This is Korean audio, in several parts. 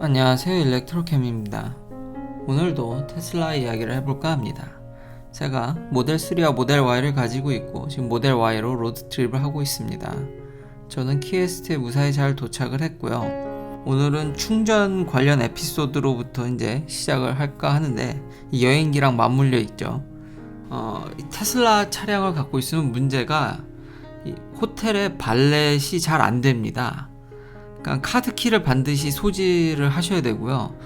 안녕하세요, 일렉트로캠입니다. 오늘도 테슬라 이야기를 해볼까 합니다. 제가 모델 3와 모델 Y를 가지고 있고 지금 모델 Y로 로드트립을 하고 있습니다. 저는 키웨스트에 무사히 잘 도착을 했고요. 오늘은 충전 관련 에피소드로부터 이제 시작을 할까 하는데 이 여행기랑 맞물려 있죠. 이 테슬라 차량을 갖고 있으면 문제가 이 호텔에 발렛이 잘 안 됩니다. 그러니까 카드키를 반드시 소지를 하셔야 되고요.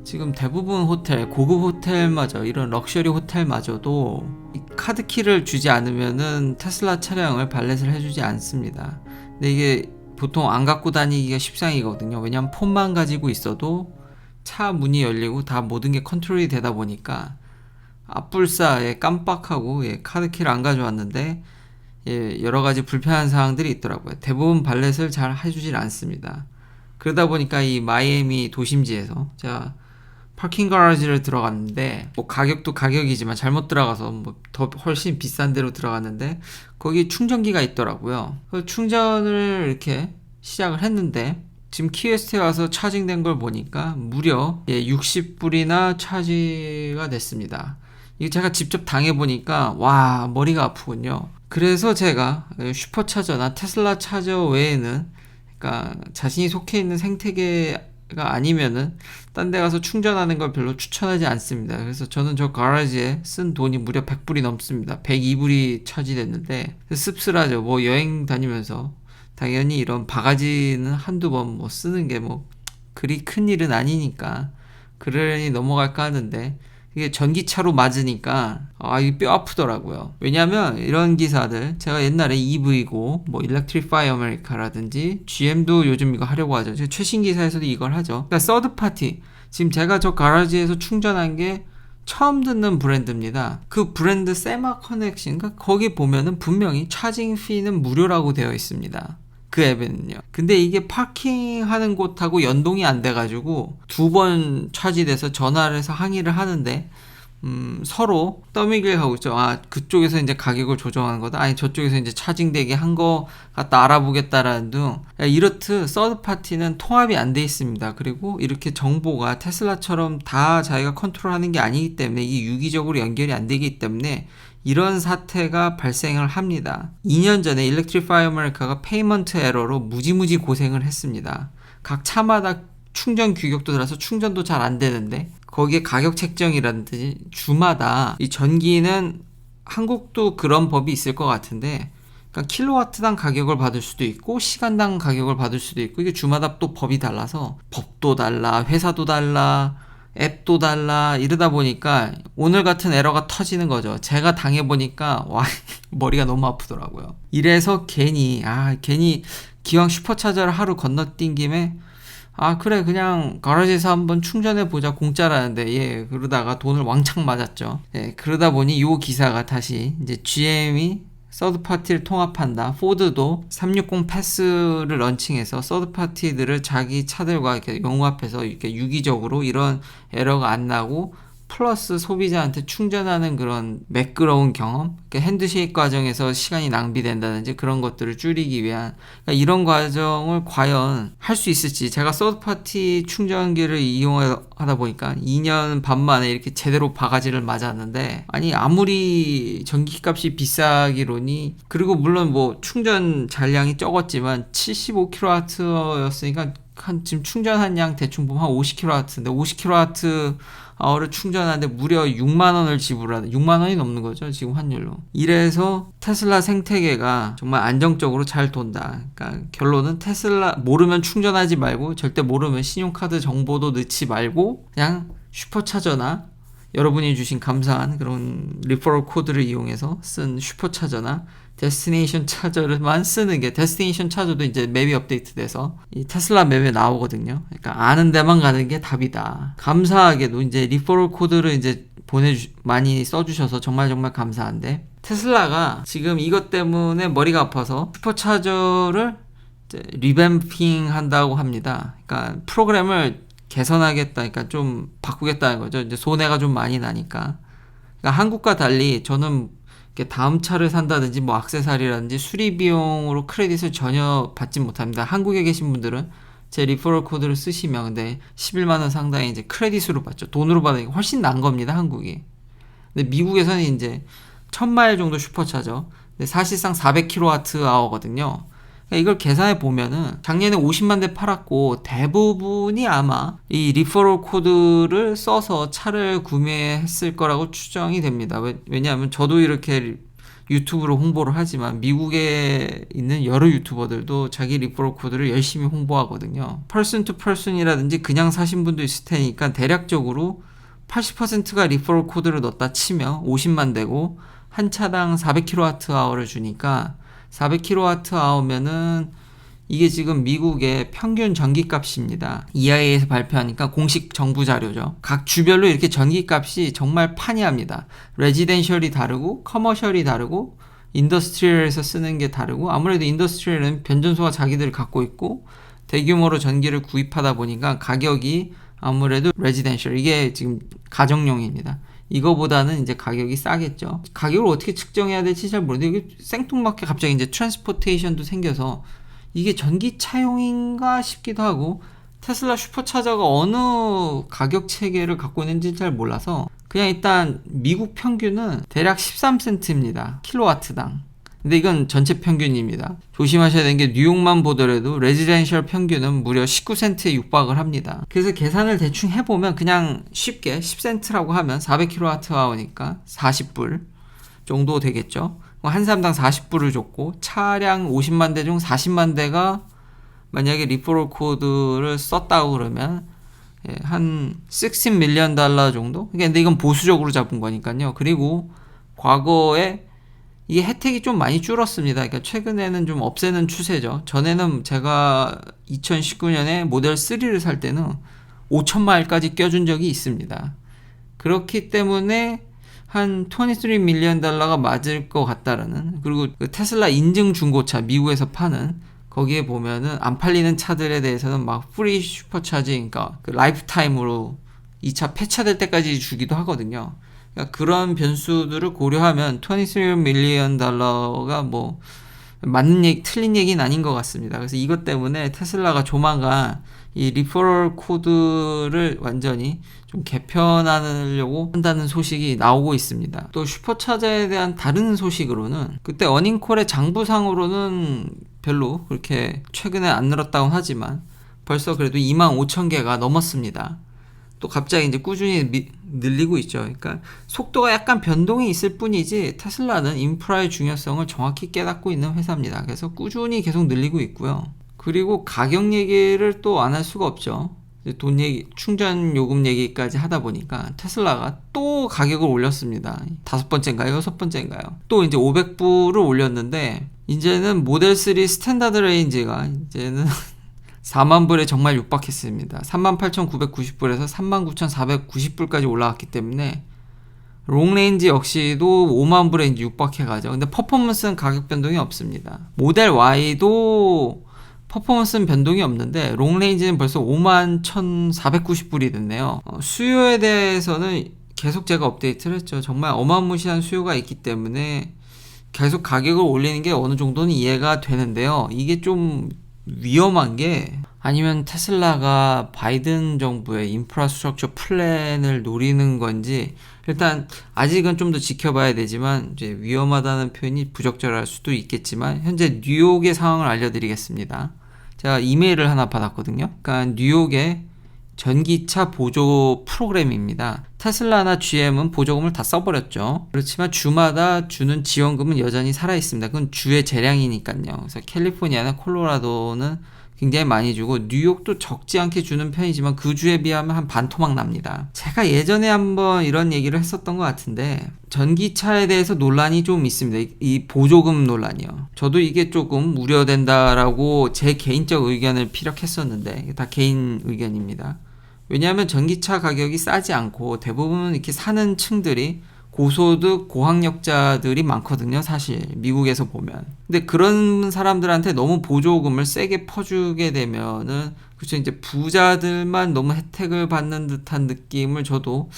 지금 대부분 호텔, 고급 호텔마저 이런 럭셔리 호텔마저도 이 카드키를 주지 않으면은 테슬라 차량을 발렛을 해주지 않습니다. 근데 이게 보통 안 갖고 다니기가 십상이거든요. 왜냐면 폰만 가지고 있어도 차 문이 열리고 다 모든 게 컨트롤이 되다 보니까 앞불사에 깜빡하고 카드키를 안 가져왔는데 여러 가지 불편한 사항들이 있더라고요. 대부분 발렛을 잘 해주질 않습니다. 그러다 보니까 이 마이애미 도심지에서 제가 파킹 가라지를 들어갔는데 뭐 가격도 가격이지만 잘못 들어가서 뭐 더 훨씬 비싼 데로 들어갔는데 거기 충전기가 있더라고요. 그래서 충전을 이렇게 시작을 했는데 지금 키웨스트에 와서 차징된 걸 보니까 무려 60불이나 차지가 됐습니다. 이거 제가 직접 당해보니까 와 머리가 아프군요. 그래서 제가 슈퍼차저나 테슬라 차저 외에는 그러니까 자신이 속해 있는 생태계가 아니면은 딴 데 가서 충전하는 걸 별로 추천하지 않습니다. 그래서 저는 저 가라지에 쓴 돈이 무려 100불이 넘습니다. 102불이 차지됐는데 씁쓸하죠. 뭐 여행 다니면서 당연히 이런 바가지는 한두 번 뭐 쓰는 게 뭐 그리 큰 일은 아니니까 그러려니 넘어갈까 하는데 이게 전기차로 맞으니까 이게 뼈 아프더라고요. 왜냐면 이런 기사들 제가 옛날에 EV고 뭐 Electrify America라든지 GM도 요즘 이거 하려고 하죠. 최신 기사에서도 이걸 하죠. 그러니까 서드 파티 지금 제가 저 가라지에서 충전한 게 처음 듣는 브랜드입니다. 그 브랜드 세마 커넥션인가 거기 보면은 분명히 차징 피는 무료라고 되어 있습니다. 그 앱에는요. 근데 이게 파킹하는 곳하고 연동이 안 돼가지고 두 번 차지돼서 전화를 해서 항의를 하는데 서로 떠미길 하고 있죠. 그쪽에서 이제 가격을 조정하는 거다. 아니 저쪽에서 이제 차징되게 한 거 갖다 알아보겠다라는 등 이렇듯 서드 파티는 통합이 안 돼 있습니다. 그리고 이렇게 정보가 테슬라처럼 다 자기가 컨트롤하는 게 아니기 때문에 이게 유기적으로 연결이 안 되기 때문에 이런 사태가 발생을 합니다. 2년 전에 Electrify America가 페이먼트 에러로 무지무지 고생을 했습니다. 각 차마다 충전 규격도 달라서 충전도 잘 안 되는데 거기에 가격 책정이라든지 주마다 이 전기는 한국도 그런 법이 있을 것 같은데 그러니까 킬로와트당 가격을 받을 수도 있고 시간당 가격을 받을 수도 있고 이게 주마다 또 법이 달라서 법도 달라 회사도 달라 앱도 달라 이러다 보니까 오늘 같은 에러가 터지는 거죠. 제가 당해보니까 와 머리가 너무 아프더라고요. 이래서 괜히 기왕 슈퍼차저를 하루 건너뛴 김에 그래 그냥 가라지에서 한번 충전해보자 공짜라는데 그러다가 돈을 왕창 맞았죠. 그러다 보니 요 기사가 다시 이제 GM이 서드파티를 통합한다. 포드도 360 패스를 런칭해서 서드파티들을 자기 차들과 이렇게 용합해서 이렇게 유기적으로 이런 에러가 안 나고 플러스 소비자한테 충전하는 그런 매끄러운 경험, 그러니까 핸드쉐이크 과정에서 시간이 낭비된다든지 그런 것들을 줄이기 위한 그러니까 이런 과정을 과연 할 수 있을지 제가 서드파티 충전기를 이용하다 보니까 2년 반 만에 이렇게 제대로 바가지를 맞았는데 아무리 전기값이 비싸기로니 그리고 물론 뭐 충전 잔량이 적었지만 75kW였으니까 지금 충전한 양 대충 보면 한 50kW인데 50kW 를 충전하는데 무려 6만원을 지불하는 6만원이 넘는 거죠 지금 환율로. 이래서 테슬라 생태계가 정말 안정적으로 잘 돈다. 그러니까 결론은 테슬라 모르면 충전하지 말고 절대 모르면 신용카드 정보도 넣지 말고 그냥 슈퍼차저나 여러분이 주신 감사한 그런 리퍼럴 코드를 이용해서 쓴 슈퍼차저나 데스티네이션 차저를만 쓰는 게 데스티네이션 차저도 이제 맵이 업데이트돼서 이 테슬라 맵에 나오거든요. 그러니까 아는 데만 가는 게 답이다. 감사하게도 이제 리퍼럴 코드를 이제 많이 써주셔서 정말 감사한데 테슬라가 지금 이것 때문에 머리가 아파서 슈퍼차저를 이제 리뱀핑 한다고 합니다. 그러니까 프로그램을 개선하겠다, 그러니까 좀 바꾸겠다는 거죠. 이제 손해가 좀 많이 나니까. 그러니까 한국과 달리 저는 다음 차를 산다든지 뭐 액세서리라든지 수리 비용으로 크레딧을 전혀 받지 못합니다. 한국에 계신 분들은 제 리퍼럴 코드를 쓰시면 근데 11만원 상당의 이제 크레딧으로 받죠. 돈으로 받으니까 훨씬 나은 겁니다, 한국이. 근데 미국에서는 이제 1000마일 정도 슈퍼차저. 근데 사실상 400kWh거든요. 이걸 계산해 보면은 작년에 50만 대 팔았고 대부분이 아마 이 리퍼럴 코드를 써서 차를 구매했을 거라고 추정이 됩니다. 왜냐하면 저도 이렇게 유튜브로 홍보를 하지만 미국에 있는 여러 유튜버들도 자기 리퍼럴 코드를 열심히 홍보하거든요. person to person이라든지 그냥 사신 분도 있을 테니까 대략적으로 80%가 리퍼럴 코드를 넣었다 치면 50만 대고 한 차당 400kWh를 주니까 400kWh면은 이게 지금 미국의 평균 전기값입니다. EIA에서 발표하니까 공식 정부 자료죠. 각 주별로 이렇게 전기값이 정말 판이합니다. 레지덴셜이 다르고 커머셜이 다르고 인더스트리얼에서 쓰는 게 다르고 아무래도 인더스트리얼은 변전소가 자기들 갖고 있고 대규모로 전기를 구입하다 보니까 가격이 아무래도 레지덴셜 이게 지금 가정용입니다. 이거보다는 이제 가격이 싸겠죠. 가격을 어떻게 측정해야 될지 잘 모르는데 이게 생뚱맞게 갑자기 이제 트랜스포테이션도 생겨서 이게 전기차용인가 싶기도 하고 테슬라 슈퍼차저가 어느 가격 체계를 갖고 있는지 잘 몰라서 그냥 일단 미국 평균은 대략 13센트입니다. 킬로와트당. 근데 이건 전체 평균입니다. 조심하셔야 되는 게 뉴욕만 보더라도 레지덴셜 평균은 무려 19센트에 육박을 합니다. 그래서 계산을 대충 해보면 그냥 쉽게 10센트라고 하면 400kWh니까 40불 정도 되겠죠. 한 사람당 40불을 줬고 차량 50만 대 중 40만 대가 만약에 리퍼럴 코드를 썼다고 그러면 한 $16 밀리언 정도? 근데 이건 보수적으로 잡은 거니까요. 그리고 과거에 이게 혜택이 좀 많이 줄었습니다. 그러니까 최근에는 좀 없애는 추세죠. 전에는 제가 2019년에 모델 3를 살 때는 5,000마일까지 껴준 적이 있습니다. 그렇기 때문에 한 $23 밀리언 맞을 것 같다라는. 그리고 그 테슬라 인증 중고차 미국에서 파는 거기에 보면은 안 팔리는 차들에 대해서는 막 프리 슈퍼차지, 그러니까 그 라이프타임으로 이 차 폐차될 때까지 주기도 하거든요. 그러니까 그런 변수들을 고려하면 $23 밀리언 뭐 맞는 얘기, 틀린 얘기는 아닌 것 같습니다. 그래서 이것 때문에 테슬라가 조만간 이 리퍼럴 코드를 완전히 좀 개편하려고 한다는 소식이 나오고 있습니다. 또 슈퍼차저에 대한 다른 소식으로는 그때 어닝콜의 장부상으로는 별로 그렇게 최근에 안 늘었다고 하지만 벌써 그래도 25,000개가 넘었습니다. 또 갑자기 이제 꾸준히 늘리고 있죠. 그러니까 속도가 약간 변동이 있을 뿐이지 테슬라는 인프라의 중요성을 정확히 깨닫고 있는 회사입니다. 그래서 꾸준히 계속 늘리고 있고요. 그리고 가격 얘기를 또 안 할 수가 없죠. 돈 얘기, 충전 요금 얘기까지 하다 보니까 테슬라가 또 가격을 올렸습니다. 5번째인가요? 6번째인가요? 또 이제 500불을 올렸는데 이제는 모델 3 스탠다드 레인지가 이제는 4만 불에 정말 육박했습니다. 38,990불에서 39,490불까지 올라갔기 때문에 롱레인지 역시도 5만 불에 이제 육박해가죠. 근데 퍼포먼스는 가격 변동이 없습니다. 모델 Y도 퍼포먼스는 변동이 없는데 롱레인지는 벌써 51,490불이 됐네요. 수요에 대해서는 계속 제가 업데이트를 했죠. 정말 어마무시한 수요가 있기 때문에 계속 가격을 올리는 게 어느 정도는 이해가 되는데요. 이게 좀 위험한 게 아니면 테슬라가 바이든 정부의 인프라스트럭처 플랜을 노리는 건지 일단 아직은 좀 더 지켜봐야 되지만 이제 위험하다는 표현이 부적절할 수도 있겠지만 현재 뉴욕의 상황을 알려드리겠습니다. 제가 이메일을 하나 받았거든요. 그러니까 뉴욕의 전기차 보조 프로그램입니다. 테슬라나 GM은 보조금을 다 써버렸죠. 그렇지만 주마다 주는 지원금은 여전히 살아있습니다. 그건 주의 재량이니까요. 그래서 캘리포니아나 콜로라도는 굉장히 많이 주고 뉴욕도 적지 않게 주는 편이지만 그 주에 비하면 한 반토막 납니다. 제가 예전에 한번 이런 얘기를 했었던 것 같은데 전기차에 대해서 논란이 좀 있습니다. 이 보조금 논란이요. 저도 이게 조금 우려된다라고 제 개인적 의견을 피력했었는데 이게 다 개인 의견입니다. 왜냐하면 전기차 가격이 싸지 않고 대부분 이렇게 사는 층들이 고소득 고학력자들이 많거든요, 사실 미국에서 보면. 근데 그런 사람들한테 너무 보조금을 세게 퍼주게 되면은 그쵸, 이제 부자들만 너무 혜택을 받는 듯한 느낌을 저도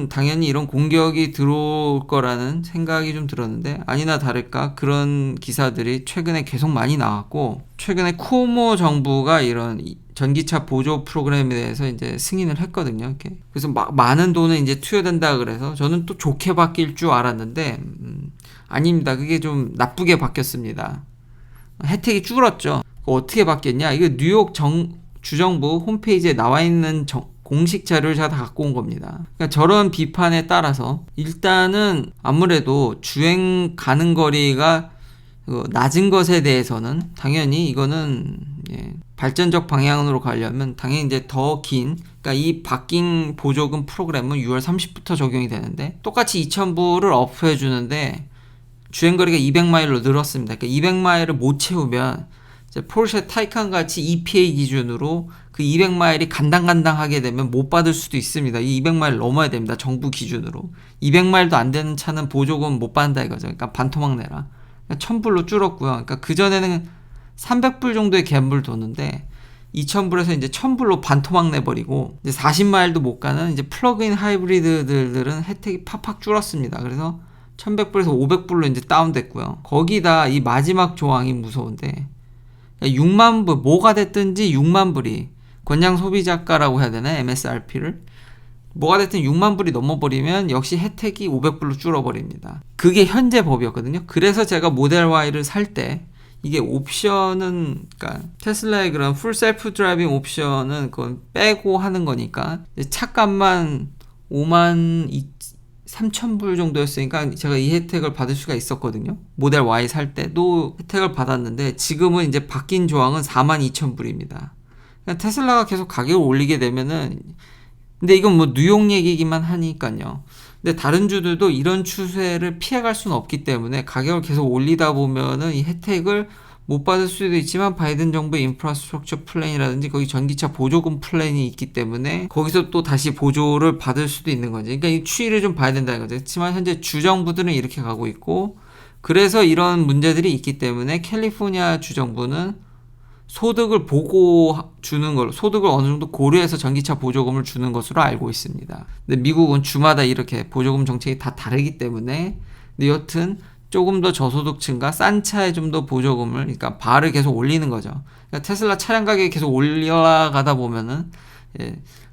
당연히 이런 공격이 들어올 거라는 생각이 좀 들었는데, 아니나 다를까 그런 기사들이 최근에 계속 많이 나왔고, 최근에 쿠오모 정부가 이런 전기차 보조 프로그램에 대해서 이제 승인을 했거든요. 이렇게. 그래서 많은 돈을 이제 투여된다 그래서 저는 또 좋게 바뀔 줄 알았는데, 아닙니다. 그게 좀 나쁘게 바뀌었습니다. 혜택이 줄었죠. 어떻게 바뀌었냐? 이거 뉴욕 주정부 홈페이지에 나와 있는 공식 자료를 제가 다 갖고 온 겁니다. 그러니까 저런 비판에 따라서 일단은 아무래도 주행 가는 거리가 낮은 것에 대해서는 당연히 이거는 발전적 방향으로 가려면 당연히 이제 더 긴, 그러니까 이 바뀐 보조금 프로그램은 6월 30부터 적용이 되는데 똑같이 2,000불을 어프해 주는데 주행거리가 200마일로 늘었습니다. 그러니까 200마일을 못 채우면 포르쉐 타이칸 같이 EPA 기준으로 그 200마일이 간당간당하게 되면 못 받을 수도 있습니다. 이 200마일 넘어야 됩니다. 정부 기준으로. 200마일도 안 되는 차는 보조금 못 받는다 이거죠. 그러니까 반토막 내라. 1,000불로 줄었고요. 그러니까 그전에는 300불 정도의 갭을 뒀는데 2,000불에서 이제 1,000불로 반토막 내버리고 이제 40마일도 못 가는 이제 플러그인 하이브리드들은 혜택이 팍팍 줄었습니다. 그래서 1,100불에서 500불로 이제 다운됐고요. 거기다 이 마지막 조항이 무서운데 6만 불, 뭐가 됐든지 6만 불이 권장 소비자가라고 해야 되나? MSRP를 뭐가 됐든 6만 불이 넘어버리면 역시 혜택이 500불로 줄어버립니다. 그게 현재 법이었거든요. 그래서 제가 모델 Y를 살 때 이게 옵션은, 그러니까 테슬라의 그런 풀 셀프 드라이빙 옵션은 그건 빼고 하는 거니까 차값만 5만 3,000불 정도였으니까 제가 이 혜택을 받을 수가 있었거든요. 모델 Y 살 때도 혜택을 받았는데 지금은 이제 바뀐 조항은 42,000불입니다. 테슬라가 계속 가격을 올리게 되면은, 근데 이건 뭐 뉴욕 얘기기만 하니까요. 근데 다른 주들도 이런 추세를 피해갈 수는 없기 때문에 가격을 계속 올리다 보면은 이 혜택을 못 받을 수도 있지만 바이든 정부의 인프라스트럭처 플랜이라든지 거기 전기차 보조금 플랜이 있기 때문에 거기서 또 다시 보조를 받을 수도 있는 거지. 그러니까 이 추이를 좀 봐야 된다는 거죠. 그렇지만 현재 주정부들은 이렇게 가고 있고, 그래서 이런 문제들이 있기 때문에 캘리포니아 주정부는 소득을 보고 주는 걸, 소득을 어느 정도 고려해서 전기차 보조금을 주는 것으로 알고 있습니다. 근데 미국은 주마다 이렇게 보조금 정책이 다 다르기 때문에, 근데 여튼 조금 더 저소득층과 싼 차에 좀 더 보조금을, 그러니까 바를 계속 올리는 거죠. 그러니까 테슬라 차량 가격이 계속 올라가다 보면은,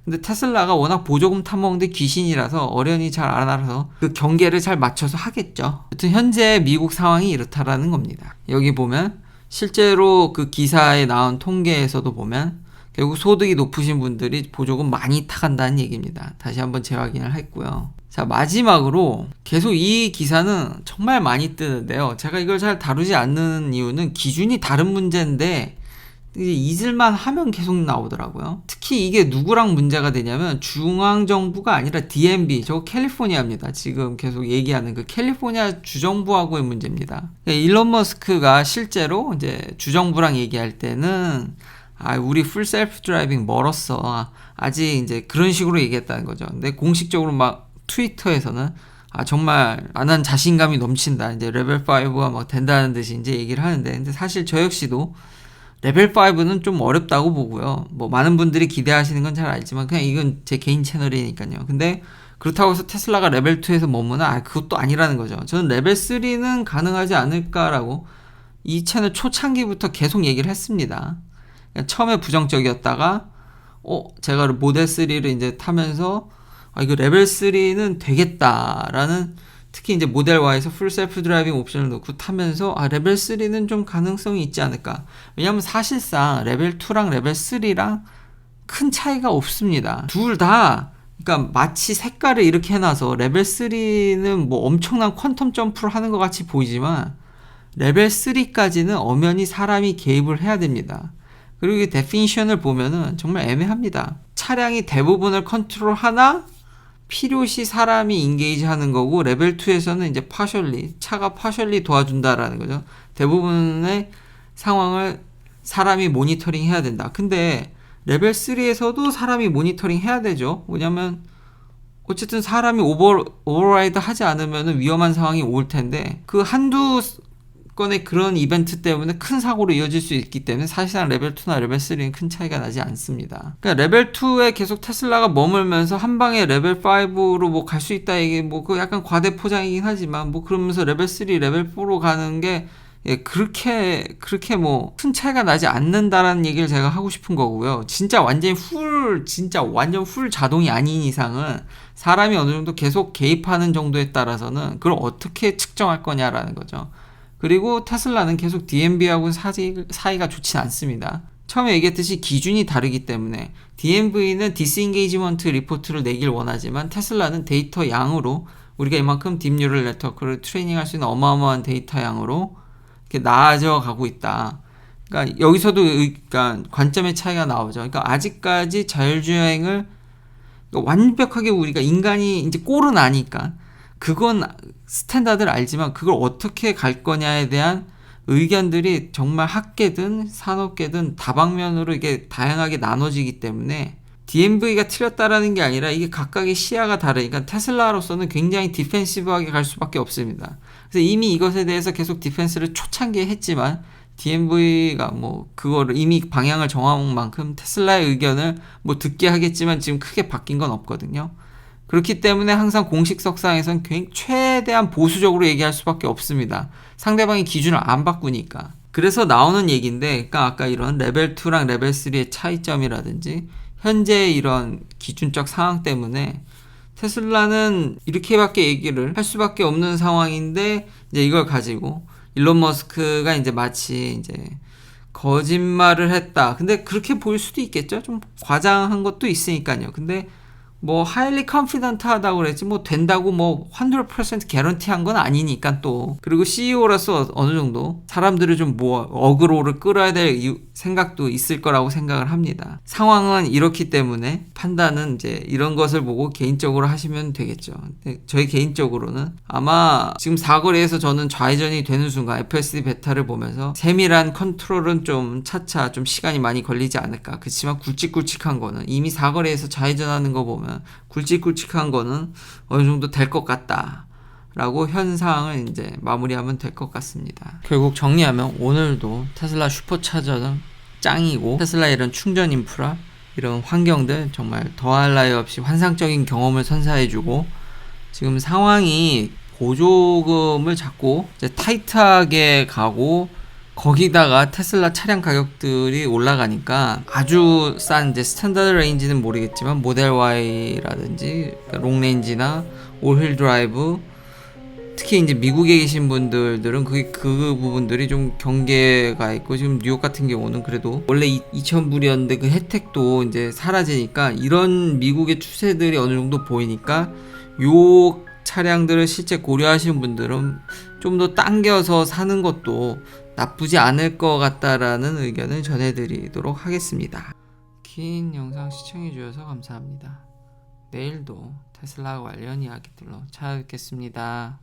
근데 테슬라가 워낙 보조금 타먹는데 귀신이라서 어련히 잘 알아서 그 경계를 잘 맞춰서 하겠죠. 여튼 현재 미국 상황이 이렇다라는 겁니다. 여기 보면 실제로 그 기사에 나온 통계에서도 보면 결국 소득이 높으신 분들이 보조금 많이 타간다는 얘기입니다. 다시 한번 재확인을 했고요. 자, 마지막으로 계속 이 기사는 정말 많이 뜨는데요. 제가 이걸 잘 다루지 않는 이유는 기준이 다른 문제인데 잊을만 하면 계속 나오더라고요. 특히 이게 누구랑 문제가 되냐면 중앙정부가 아니라 DMV, 저거 캘리포니아입니다. 지금 계속 얘기하는 그 캘리포니아 주정부하고의 문제입니다. 일론 머스크가 실제로 이제 주정부랑 얘기할 때는 우리 풀 셀프 드라이빙 멀었어. 아직 이제 그런 식으로 얘기했다는 거죠. 근데 공식적으로 막 트위터에서는 정말 난 자신감이 넘친다. 이제 레벨 5가 막 된다는 듯이 이제 얘기를 하는데, 근데 사실 저 역시도 레벨 5는 좀 어렵다고 보고요. 뭐 많은 분들이 기대하시는 건 잘 알지만 그냥 이건 제 개인 채널이니까요. 근데 그렇다고 해서 테슬라가 레벨 2에서 머무나 그것도 아니라는 거죠. 저는 레벨 3는 가능하지 않을까라고 이 채널 초창기부터 계속 얘기를 했습니다. 처음에 부정적이었다가 제가 모델 3를 이제 타면서 이거 레벨 3는 되겠다라는, 특히 이제 모델 Y에서 풀 셀프 드라이빙 옵션을 넣고 타면서 레벨 3는 좀 가능성이 있지 않을까. 왜냐하면 사실상 레벨 2랑 레벨 3랑 큰 차이가 없습니다. 둘 다, 그러니까 마치 색깔을 이렇게 해놔서 레벨 3는 뭐 엄청난 퀀텀 점프를 하는 것 같이 보이지만 레벨 3까지는 엄연히 사람이 개입을 해야 됩니다. 그리고 이 데피니션을 보면은 정말 애매합니다. 차량이 대부분을 컨트롤 하나 필요시 사람이 인게이지 하는 거고, 레벨 2에서는 이제 차가 파셜리 도와준다라는 거죠. 대부분의 상황을 사람이 모니터링 해야 된다. 근데 레벨 3에서도 사람이 모니터링 해야 되죠. 왜냐면 어쨌든 사람이 오버라이드 하지 않으면 위험한 상황이 올 텐데 그 한두 건의 그런 이벤트 때문에 큰 사고로 이어질 수 있기 때문에 사실상 레벨 2나 레벨 3는 큰 차이가 나지 않습니다. 그러니까 레벨 2에 계속 테슬라가 머물면서 한 방에 레벨 5로 뭐 갈 수 있다, 이게 뭐 그 약간 과대 포장이긴 하지만 뭐 그러면서 레벨 3, 레벨 4로 가는 게 그렇게 뭐 큰 차이가 나지 않는다라는 얘기를 제가 하고 싶은 거고요. 진짜 완전 풀 자동이 아닌 이상은 사람이 어느 정도 계속 개입하는 정도에 따라서는 그걸 어떻게 측정할 거냐라는 거죠. 그리고 테슬라는 계속 DMV하고는 사이가 좋지 않습니다. 처음에 얘기했듯이 기준이 다르기 때문에 DMV는 디스인게이지먼트 리포트를 내길 원하지만 테슬라는 데이터 양으로 우리가 이만큼 딥뉴럴 네트워크를 트레이닝할 수 있는 어마어마한 데이터 양으로 이렇게 나아져 가고 있다. 그러니까 여기서도 그러니까 관점의 차이가 나오죠. 그러니까 아직까지 자율주행을 완벽하게 우리가 인간이 이제 꼴은 아니까 그건 스탠다드를 알지만 그걸 어떻게 갈 거냐에 대한 의견들이 정말 학계든 산업계든 다방면으로 이게 다양하게 나눠지기 때문에 DMV가 틀렸다라는 게 아니라 이게 각각의 시야가 다르니까 테슬라로서는 굉장히 디펜시브하게 갈 수밖에 없습니다. 그래서 이미 이것에 대해서 계속 디펜스를 초창기에 했지만 DMV가 뭐 그거를 이미 방향을 정한 만큼 테슬라의 의견을 뭐 듣게 하겠지만 지금 크게 바뀐 건 없거든요. 그렇기 때문에 항상 공식석상에선 최대한 보수적으로 얘기할 수밖에 없습니다. 상대방의 기준을 안 바꾸니까. 그래서 나오는 얘기인데, 그러니까 아까 이런 레벨 2랑 레벨 3의 차이점이라든지 현재 이런 기준적 상황 때문에 테슬라는 이렇게밖에 얘기를 할 수밖에 없는 상황인데, 이제 이걸 가지고 일론 머스크가 이제 마치 이제 거짓말을 했다. 근데 그렇게 보일 수도 있겠죠. 좀 과장한 것도 있으니까요. 근데 뭐 highly confident 하다고 그랬지 뭐 된다고 뭐 100% 개런티한 건 아니니까 또. 그리고 CEO로서 어느 정도 사람들을 좀 뭐 어그로를 끌어야 될 생각도 있을 거라고 생각을 합니다. 상황은 이렇기 때문에 판단은 이제 이런 것을 보고 개인적으로 하시면 되겠죠. 저희 개인적으로는 아마 지금 사거리에서 저는 좌회전이 되는 순간 FSD 베타를 보면서 세밀한 컨트롤은 좀 차차 좀 시간이 많이 걸리지 않을까. 그렇지만 굵직굵직한 거는 이미 사거리에서 좌회전하는 거 보면 굵직굵직한 거는 어느 정도 될 것 같다 라고 현상을 이제 마무리하면 될 것 같습니다. 결국 정리하면 오늘도 테슬라 슈퍼차저는 짱이고 테슬라 이런 충전 인프라 이런 환경들 정말 더할 나위 없이 환상적인 경험을 선사해주고 지금 상황이 보조금을 잡고 이제 타이트하게 가고 거기다가 테슬라 차량 가격들이 올라가니까 아주 싼 이제 스탠다드 레인지는 모르겠지만 모델 Y라든지 롱레인지나 올힐 드라이브 특히 이제 미국에 계신 분들은 그 부분들이 좀 경계가 있고 지금 뉴욕 같은 경우는 그래도 원래 2,000불이었는데 그 혜택도 이제 사라지니까 이런 미국의 추세들이 어느 정도 보이니까 요 차량들을 실제 고려하시는 분들은 좀 더 당겨서 사는 것도 나쁘지 않을 것 같다라는 의견을 전해드리도록 하겠습니다. 긴 영상 시청해주셔서 감사합니다. 내일도 테슬라 관련 이야기들로 찾아뵙겠습니다.